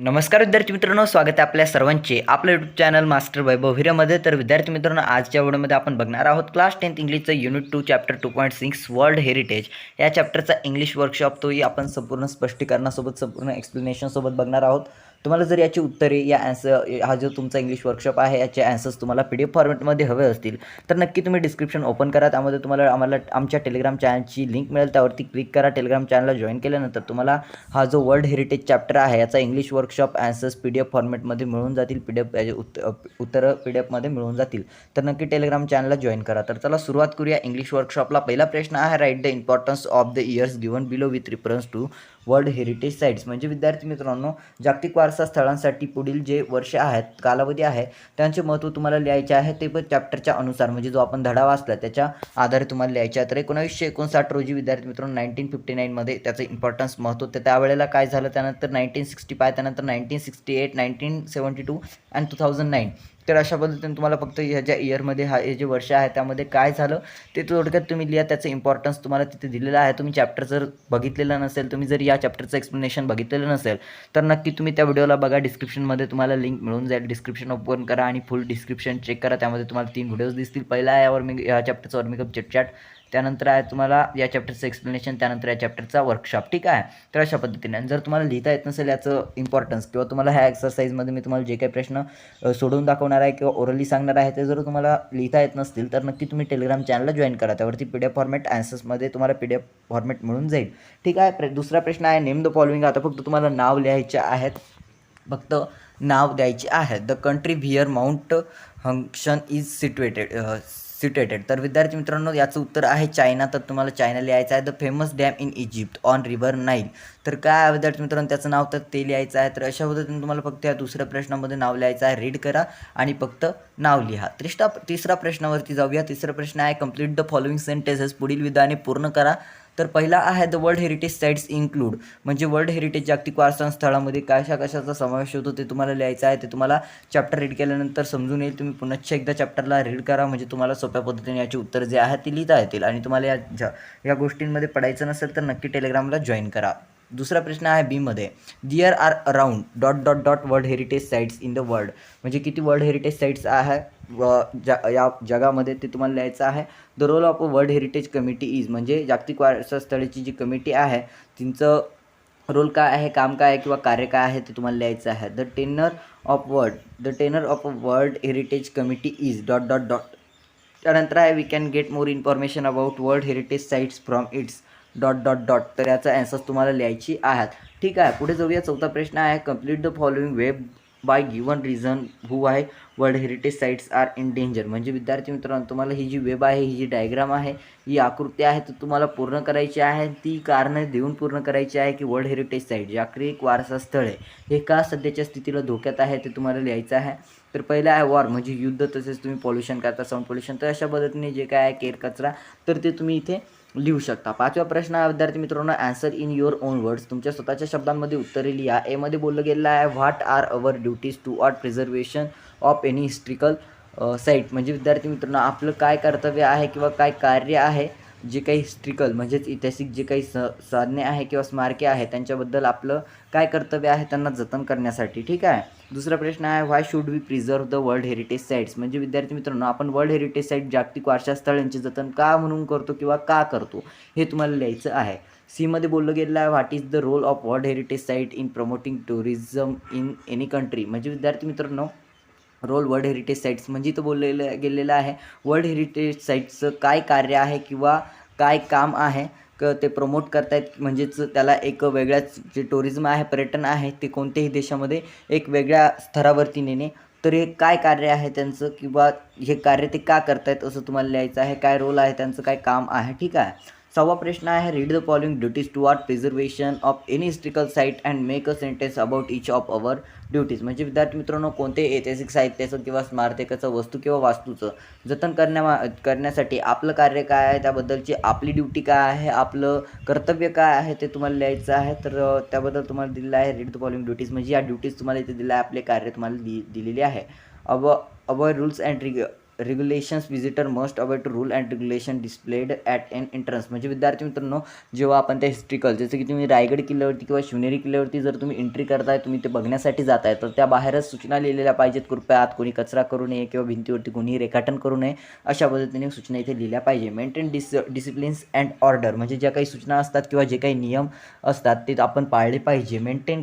नमस्कार विद्यार्थी मित्रांनो, स्वागत आहे आपल्या सर्वांचे आपल्या यूट्यूब चॅनल मास्टर वैभव हिरेमध्ये. तर विद्यार्थी मित्रांनो, आजच्या व्हिडिओमध्ये आपण बघणार आहोत क्लास 10th इंग्लिशचं युनिट 2 चॅप्टर 2.6 वर्ल्ड हेरिटेज या चॅप्टरचा इंग्लिश वर्कशॉप तोही आपण संपूर्ण स्पष्टीकरणासोबत संपूर्ण एक्सप्लेनेशनसोबत बघणार आहोत. तुम्हाला जर याची उत्तरे या हा जो तुमचा इंग्लिश वर्कशॉप आहे याचे ॲन्सर्स तुम्हाला PDF फॉर्मॅटमध्ये हवे असतील तर नक्की तुम्ही डिस्क्रिप्शन ओपन करा. त्यामध्ये तुम्हाला आमच्या टेलिग्राम चॅनलची लिंक मिळेल, त्यावरती क्लिक करा. टेलिग्राम चॅनलला जॉईन केल्यानंतर तुम्हाला हा जो वर्ल्ड हेरिटेज चॅप्टर आहे याचा इंग्लिश वर्कशॉप ॲन्सर्स PDF फॉर्मॅटमध्ये मिळून जातील. उत्तरं PDFमध्ये मिळून जातील. तर नक्की टेलिग्राम चॅनलला जॉईन करा. तर चला सुरुवात करूया इंग्लिश वर्कशॉपला. पहिला प्रश्न आहे, write the importance of the years given below with reference to world heritage sites. म्हणजे विद्यार्थी मित्रांनो, जागतिक वारसा स्थळांसाठी पुढील जे वर्ष आहेत, कालावधी आहे, त्यांचे महत्त्व तुम्हाला लिहायचे आहे. ते पण चॅप्टरच्या अनुसार, म्हणजे जो आपण धडा वाचला त्याच्या आधारे तुम्हाला लिहायचे आहे. तर 1959 रोजी विद्यार्थी मित्रांनो 1959मध्ये त्याचं इम्पॉर्टन्स महत्त्व होतं. त्यावेळेला काय झालं, त्यानंतर 1965, त्यानंतर 1968, 1972 आणि 2009. तर अशा पद्धतीने तुम्हाला फक्त ह्या ज्या इयरमध्ये हे जे वर्ष आहे त्यामध्ये काय झालं ते थोडक्यात तुम्ही लिहा. त्याचं इम्पॉर्टन्स तुम्हाला तिथे दिलेलं आहे. तुम्ही चॅप्टर जर बघितलेलं नसेल, तुम्ही जर या चॅप्टरचं एक्सप्लेनेशन बघितलेलं नसेल तर नक्की तुम्ही त्या व्हिडिओला बघा. डिस्क्रिप्शनमध्ये तुम्हाला लिंक मिळून जाईल. डिस्क्रिप्शन ओपन करा आणि फुल डिस्क्रिप्शन चेक करा. त्यामध्ये तुम्हाला 3 व्हिडिओज दिसतील. पहिला आहे या चॅप्टरचा वर्मिकअप चिटचॅट, त्यानंतर आहे तुम्हाला या चॅप्टरचं एक्सप्लेनेशन, त्यानंतर या चॅप्टरचा वर्कशॉप. ठीक आहे. तर अशा पद्धतीने. आणि जर तुम्हाला लिहिता येत नसेल याचं इम्पॉर्टन्स, किंवा तुम्हाला ह्या एक्सरसाइजमध्ये मी तुम्हाला जे काही प्रश्न सोडवून दाखवणार आहे किंवा ओरली सांगणार आहे ते जर तुम्हाला लिहिता येत नसतील तर नक्की तुम्ही टेलिग्राम चॅनलला जॉईन करा. त्यावरती PDF फॉर्मॅट ॲन्सर्समध्ये तुम्हाला PDF फॉर्मॅट मिळून जाईल. ठीक आहे. दुसरा प्रश्न आहे, नेम द फॉलोइंग. आता फक्त तुम्हाला नाव लिहायचे आहेत, फक्त नाव द्यायचे आहेत. द कंट्री व्हिअर माउंट हंक्शन इज सिच्युएटेड. तर विद्यार्थी मित्रांनो, याचं उत्तर आहे चायना. तर तुम्हाला चायना लिहायचं आहे. The famous dam in Egypt on river Nile. तर काय आहे विद्यार्थी मित्रांनो, त्याचं नाव तर ते लिहायचं आहे. तर अशा पद्धतीने तुम्हाला फक्त या दुसऱ्या प्रश्नामध्ये नाव लिहायचं आहे. रीड करा आणि फक्त नाव लिहा. तिसरा प्रश्नावरती जाऊया. तिसरा प्रश्न आहे, कंप्लीट द फॉलोइंग सेंटेन्सेस. पुढील विधाने पूर्ण करा. तर पहिला आहे, the world heritage sites include. म्हणजे वर्ल्ड हेरिटेज जागतिक वारसा स्थळामध्ये कशाचा समावेश होतो ते तुम्हाला लिहायचं आहे. ते तुम्हाला चॅप्टर रीड केल्यानंतर समजून येईल. तुम्ही पुन्हा एकदा चॅप्टरला रीड करा, म्हणजे तुम्हाला सोप्या पद्धतीने याची उत्तर जे आहे ती लिहिता येतील. आणि तुम्हाला या गोष्टींमध्ये पडायचं नसेल तर नक्की टेलिग्रामला जॉईन करा. दुसरा प्रश्न आहे बीमध्ये, there are around dot dot dot world heritage sites in the world. म्हणजे किती वर्ल्ड हेरिटेज साईट्स आहे या जगामध्ये ते तुम्हाला लिहायचं आहे. The role of a world heritage committee is. म्हणजे जागतिक वारसा स्थळाची जी कमिटी आहे तिचं रोल काय आहे, काम काय आहे किंवा कार्य काय आहे ते तुम्हाला लिहायचं आहे. The tenure of a world heritage committee is dot dot dot. त्यानंतर आहे, we can get more information about world heritage sites from its dot dot dot. तर याचा ॲन्सर्स तुम्हाला लिहायची आहेत. ठीक आहे. पुढे जाऊया. चौथा प्रश्न आहे, complete the following web by given reason who आहे world heritage sites are in danger. म्हणजे विद्यार्थी मित्रांनो, तुम्हाला ही जी वेब आहे, ही जी डायग्राम आहे, ही आकृती आहे, तर तुम्हाला पूर्ण करायची आहे. ती कारणं देऊन पूर्ण करायची आहे की वर्ल्ड हेरिटेज साईट जागतिक वारसा स्थळे हे का सध्याच्या स्थितीला धोक्यात आहे ते तुम्हाला लिहायचं आहे. तर पहिलं आहे वॉर, म्हणजे युद्ध, तसेच तुम्ही पॉल्युशन करता, साऊंड पॉल्युशन. तर अशा पद्धतीने जे काय आहे, केर कचरा, तर ते तुम्ही इथे लिहू शकता. पाचवा प्रश्न आहे विद्यार्थी मित्रांनो, answer in your own words. तुमच्या स्वतःच्या शब्दांमध्ये उत्तरे लिहा. एमध्ये बोललं गेलं आहे, what are our duties to ought preservation of any historical site. म्हणजे विद्यार्थी मित्रांनो, आपलं काय कर्तव्य आहे किंवा काय कार्य आहे, जे काही हिस्ट्रिकल म्हणजेच ऐतिहासिक जे काही साधने आहे किंवा स्मारके आहे त्यांच्याबद्दल आपलं काय कर्तव्य आहे त्यांना जतन करण्यासाठी. ठीक आहे. दुसरा प्रश्न आहे, why should we preserve the world heritage sites. म्हणजे विद्यार्थी मित्रांनो, आपण वर्ल्ड हेरिटेज साईट जागतिक वारसा स्थळांचे जतन का म्हणून करतो किंवा का करतो हे तुम्हाला लिहायचं आहे. सीमध्ये बोललं गेलं आहे, what is the role of world heritage site in promoting tourism in any country. म्हणजे विद्यार्थी मित्रांनो, रोल वर्ल्ड हेरिटेज साईट्स म्हणजे इथं बोललेलं गेलेलं आहे, वर्ल्ड हेरिटेज साईट्सचं काय कार्य आहे किंवा काय काम आहे ते प्रमोट करतायत. म्हणजेच त्याला एक वेगळ्याच जे टुरिझम आहे, पर्यटन आहे, ते कोणत्याही देशामध्ये एक वेगळ्या स्तरावरती नेणे. तर हे काय कार्य आहे त्यांचं किंवा हे कार्य ते का करतायत असं तुम्हाला लिहायचं आहे. काय रोल आहे त्यांचं, काय काम आहे. ठीक आहे. सहावा प्रश्न आहे, read the following duties toward preservation of any historical site and make a sentence about each of our duties. म्हणजे विद्यार्थी मित्रांनो, कोणते ऐतिहासिक साहित्याचं किंवा स्मारकाचं, वस्तू किंवा वास्तूचं जतन करण्यासाठी आपलं कार्य काय आहे, त्याबद्दलची आपली ड्युटी काय आहे, आपलं कर्तव्य काय आहे ते तुम्हाला लिहायचं आहे. तर त्याबद्दल तुम्हाला दिलेलं आहे रीड द फॉलोइंग ड्युटीज. म्हणजे या ड्युटीज तुम्हाला इथे दिल्या आहे, आपले कार्य तुम्हाला दिलेली आहे. Avoid rules and regulations visitor must avoid to rule and regulation displayed at an entrance. म्हणजे विद्यार्थी मित्रांनो, जेव्हा आपण त्या हिस्ट्रिकल, जसं की तुम्ही रायगड किल्ल्यावरती किंवा शिवनेरी किल्ल्यावरती जर तुम्ही एंट्री करताय, तुम्ही ते बघण्यासाठी जाताय, तर त्या बाहेरच सूचना लिहिलेल्या पाहिजेत. कृपया आत कोणी कचरा करू नये किंवा भिंतीवरती कोणीही रेखाटन करू नये, अशा पद्धतीने सूचना इथे लिहिल्या पाहिजे. मेंटेन डिसिप्लिन्स अँड ऑर्डर, म्हणजे ज्या काही सूचना असतात किंवा जे काही नियम असतात ते आपण पाळले पाहिजे. मेंटेन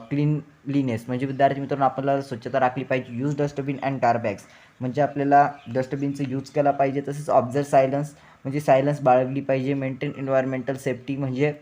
क्लीनलीनेस, म्हणजे विद्यार्थी मित्रांनो आपल्याला स्वच्छता राखली पाहिजे. यूज डस्टबिन अँड गारबॅग्स, म्हणजे आपल्याला डस्टबिनचा यूज केला पाहिजे. तसेच ऑब्झर्व सायलन्स, म्हणजे सायलन्स बाळगली पाहिजे. मेंटेन एन्व्हायरमेंटल सेफ्टी, म्हणजे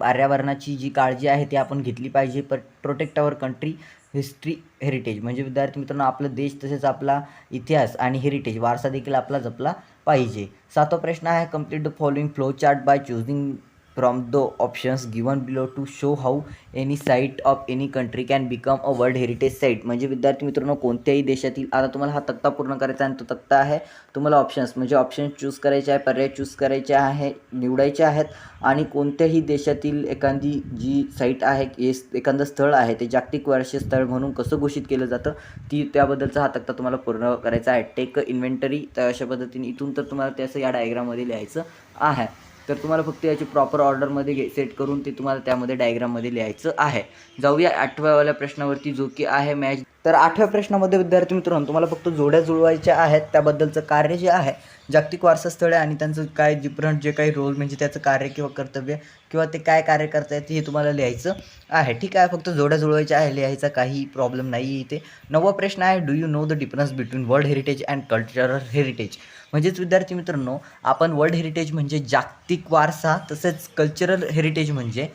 पर्यावरणाची जी काळजी आहे ती आपण घेतली पाहिजे. प्रोटेक्ट आवर कंट्री हिस्ट्री हेरिटेज, म्हणजे विद्यार्थी मित्रांनो आपला देश तसेच आपला इतिहास आणि हेरिटेज वारसा देखील आपला जपला पाहिजे. 7वा प्रश्न आहे, complete the following flow chart by choosing from the options given below to show how any site of any country can become a world heritage site. म्हणजे विद्यार्थी मित्रांनो कोणत्याही देशातील, आता तुम्हाला हा तक्ता पूर्ण करायचा आहे आणि तो तक्ता आहे, तुम्हाला ऑप्शन्स म्हणजे ऑप्शन चूज करायचे आहे, पर्याय चूज करायचे आहे, निवडायचे आहेत आणि कोणत्याही देशातील एखादी जी साईट आहे, एखादं स्थळ आहे ते जागतिक वारसा स्थळ म्हणून कसं घोषित केलं जातं त्याबद्दलचा हा तक्ता तुम्हाला पूर्ण करायचा आहे. टेक इन्व्हेंटरी, तर अशा पद्धतीने इथून तर तुम्हाला त्याचं या डायग्राममध्ये लिहायचं आहे. तर तुम्हाला फक्त याची प्रॉपर ऑर्डरमध्ये सेट करून ते तुम्हाला त्यामध्ये डायग्राममध्ये लिहायचं आहे. जाऊया 8व्या प्रश्नावरती, जो की आहे मॅच. तर 8व्या प्रश्नामध्ये विद्यार्थी मित्रांनो तुम्हाला फक्त जोड्या जुळवायच्या आहेत. त्याबद्दलचं कार्य जे आहे, जागतिक वारसा स्थळे आणि त्यांचं काय डिफरंट जे काही रोल, म्हणजे त्याचं कार्य किंवा कर्तव्य किंवा ते काय कार्य करतायत हे तुम्हाला लिहायचं आहे. ठीक आहे, फक्त जोड्या जुळवायच्या आहे, लिहायचा काही प्रॉब्लेम नाही इथे. 9वा प्रश्न आहे, do you know the difference between world heritage and cultural heritage. म्हणजेच विद्यार्थी मित्रांनो आपण वर्ल्ड हेरिटेज म्हणजे जागतिक वारसा, तसेच कल्चरल हेरिटेज म्हणजे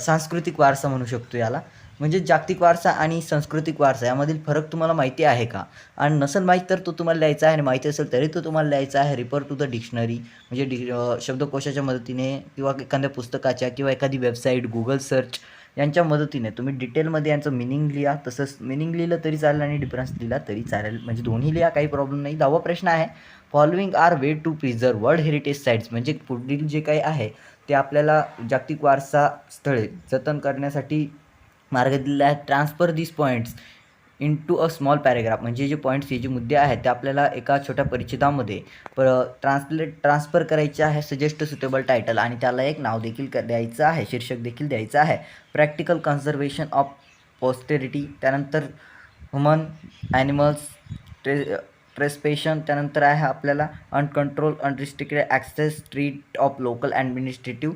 सांस्कृतिक वारसा म्हणू शकतो याला. म्हणजे जागतिक वारसा आणि सांस्कृतिक वारसा यामधील फरक तुम्हाला माहिती आहे का? आणि नसेल माहीत तर तो तुम्हाला लिहायचा आहे, आणि माहिती असेल तरी तो तुम्हाला लिहायचा आहे. रिफर टू द डिक्शनरी, म्हणजे शब्दकोशाच्या मदतीने किंवा एखाद्या पुस्तकाच्या किंवा एखादी वेबसाईट, गुगल सर्च यांच्या मदतीने तुम्ही डिटेलमध्ये यांचं मिनिंग लिहा. तसंच मिनिंग लिहिलं तरी चालेल आणि डिफरन्स लिहिला तरी चालेल, म्हणजे दोन्ही लिहा, काही प्रॉब्लेम नाही. 10वा प्रश्न आहे, following are way to preserve world heritage sites. म्हणजे पुढील जे काही आहे ते आपल्याला जागतिक वारसा स्थळे जतन करण्यासाठी मार्ग दिलेला आहे. Transfer this points to a small paragraph, म्हणजे जे पॉईंट्स, हे जे मुद्दे आहेत ते आपल्याला एका छोट्या परिच्छेदामध्ये ट्रान्सफर करायचे आहे. सजेस्ट सुटेबल टायटल, आणि त्याला एक नाव देखील द्यायचं आहे, शीर्षक देखील द्यायचं आहे. प्रॅक्टिकल कन्झर्वेशन ऑफ पोस्टेरिटी, त्यानंतर ह्युमन ॲनिमल्स ट्रेस्पेशन, त्यानंतर आहे आपल्याला uncontrolled unrestricted access threat of local administrative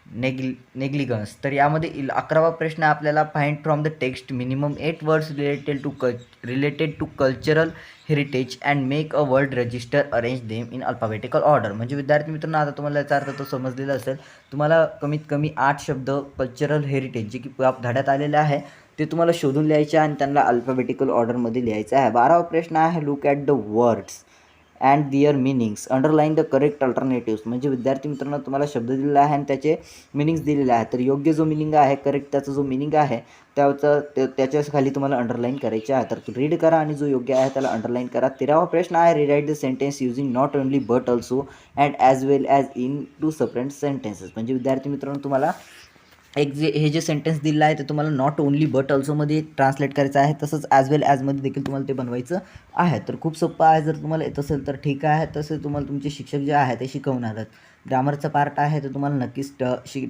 negligence. तर यामध्ये 11वा प्रश्न आपल्याला find from the text minimum 8 words related to cultural heritage and make a world register, arrange them in alphabetical order. म्हणजे विद्यार्थी मित्रांनो आता तुम्हाला याचा अर्थ तो समजलेला असेल. तुम्हाला कमीत कमी 8 शब्द कल्चरल हेरिटेज जे की धड्यात आलेले आहे ते तुम्हाला शोधून लिहायचे आणि त्यांना अल्फाबेटिकल ऑर्डरमध्ये लिहायचं आहे. 12वा प्रश्न आहे, look at the words and their meanings, underline the correct alternatives. म्हणजे विद्यार्थी मित्रांनो तुम्हाला शब्द दिलेला आहे आणि त्याचे मिनिंग्स दिलेले आहेत. तर योग्य जो मिनिंग आहे, करेक्ट त्याचा जो मिनिंग आहे त्याच्या खाली तुम्हाला अंडरलाईन करायचे आहे. तर रीड करा आणि जो योग्य आहे त्याला अंडरलाईन करा. 13वा प्रश्न आहे, rewrite the sentence using not only but also and as well as in two separate sentences. म्हणजे विद्यार्थी मित्रांनो तुम्हाला हे जे सेंटेन्स दिलं आहे ते तुम्हाला नॉट ओनली बट ऑल्सोमध्ये ट्रान्सलेट करायचं आहे, तसंच ॲज वेल ॲजमध्ये देखील तुम्हाला ते बनवायचं आहे. तर खूप सोपं आहे, जर तुम्हाला येत असेल तर ठीक आहे. तसं तुम्हाला तुमचे शिक्षक जे आहे ते शिकवणारच. ग्रामरचा पार्ट आहे ते तुम्हाला नक्कीच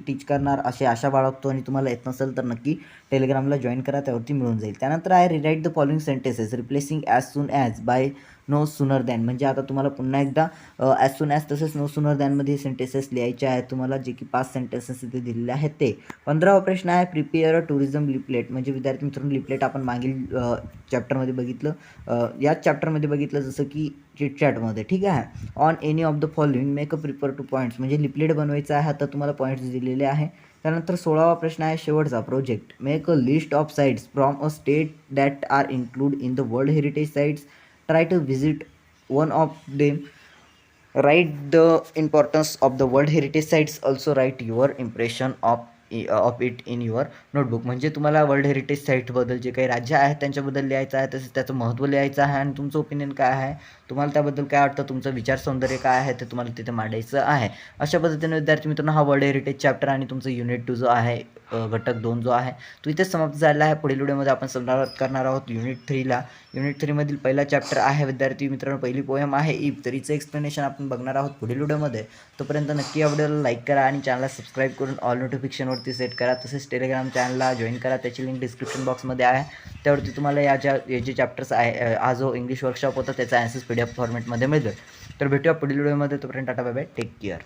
टीच करणार अशी आशा बाळगतो, आणि तुम्हाला येत नसेल तर नक्की टेलिग्रामला जॉईन करा, त्यावरती मिळून जाईल. त्यानंतर आहे rewrite the following sentences replacing as soon as by no sooner than. म्हणजे आता तुम्हाला पुन्हा एकदा ॲज सून ॲज तसंच नो सुनर दॅनमध्ये सेंटेन्सेस लिहायचे आहेत तुम्हाला, जे की 5 सेंटेन्सेस इथे दिलेले आहेत ते. 15वा प्रश्न आहे, प्रिपेअर अ टुरिझम लिपलेट. म्हणजे विद्यार्थी मित्रांनो लिपलेट आपण मागील चॅप्टरमध्ये बघितलं, याच चॅप्टरमध्ये बघितलं जसं की चिटचॅटमध्ये. ठीक आहे. On any of the following make a prepare to points. म्हणजे लिपलेट बनवायचं आहे, आता तुम्हाला पॉईंट्स दिलेले आहे. त्यानंतर 16वा प्रश्न आहे शेवटचा, project make a list of sites from a state that are include in the world heritage sites, try to visit one of them, write the importance of the world heritage sites, also write your impression of it in your notebook. म्हणजे तुम्हाला world heritage साईटबद्दल जे काही राज्य आहेत त्यांच्याबद्दल लिहायचं आहे, तसेच त्याचं महत्त्व लिहायचं आहे आणि तुमचं ओपिनियन काय आहे, तुम्हाला त्याबद्दल काय वाटतं, तुमचं विचार सौंदर्य काय आहे ते तुम्हाला तिथे मांडायचं आहे. अशा पद्धतीने विद्यार्थी मित्रांनो हा वर्ल्ड हेरिटेज चॅप्टर आणि तुमचं युनिट 2 जो आहे घटक 2 जो आहे तो इथेच समाप्त झालेला आहे. पुढील व्हिडिओमध्ये आपण सुरुवात करणार आहोत युनिट 3ला. युनिट 3मधील पहिला चॅप्टर आहे विद्यार्थी मित्रांनो, पहिली पोएम आहे इफ. तर हिचं एक्सप्लेनेशन आपण बघणार आहोत पुढील व्हिडिओमध्ये. तोपर्यंत नक्की या व्हिडिओला लाईक करा आणि चॅनलला सबस्क्राईब करून ऑल नोटिफिकेशनवरती सेट करा. तसेच टेलिग्राम चॅनलला जॉईन करा, त्याची लिंक डिस्क्रिप्शन बॉक्समध्ये आहे. त्यावरती तुम्हाला हे जे चॅप्टर्स आहे, हा जो इंग्लिश वर्कशॉप होता त्याचा ॲन्सर्स PDF फॉर्मॅटमध्ये मिळतो. तर भेटूया पुढील व्हिडिओमध्ये. तोपर्यंत ta-ta bye bye, take care.